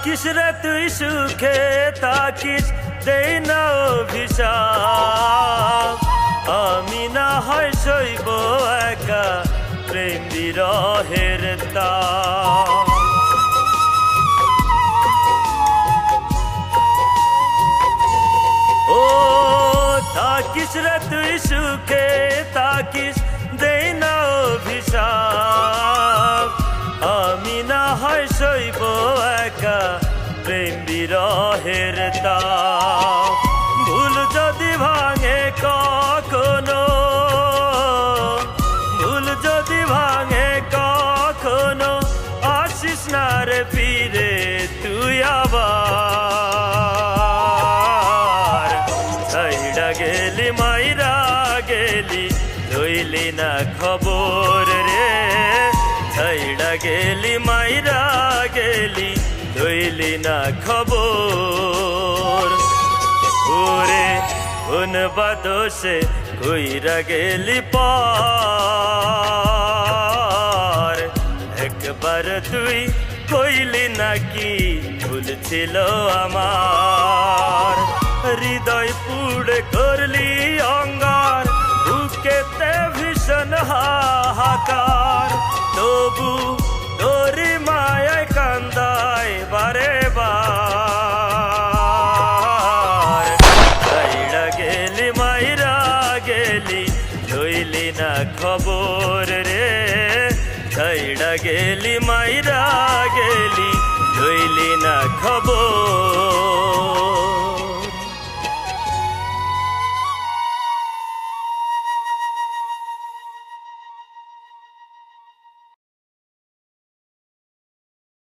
থাকিস রে তুই সুখে থাকিস, দেই না অভিশাপ। আমি না হয় সইব একা প্রেম বিরহের তাপ। ও থাকিস রে তুই সুখে থাকিস, দেই না অভিশাপ। আমি না হয় সইব একা প্রেম বিরহের তাপ। ভুল যদি ভাঙে কখনো, ভুল যদি ভাঙে কখনো, আসিস না রে ফিরে তুই আবার। ছাইড়া গেলি মাইরা গেলি, লইলি না খবর রে। ছাইড়া গেলি মাইরা গেলি, লইলি না খবর। ওরে কোন বাদোষে কইরা গেলি পার। একবার তুই কইলি নাকি ভুল ছিল আমার। হৃদয় পুড়ে করলি অঙ্গার, বুকেতে ভীষণ হাহাকার। তবু তোরি মায়ায় কান্দায় বারে বার। ছাইড়া গেলি মাইরা গেলি, লইলি না খবর রে। ছাইড়া গেলি মাইরা গেলি, লইলি না খবর।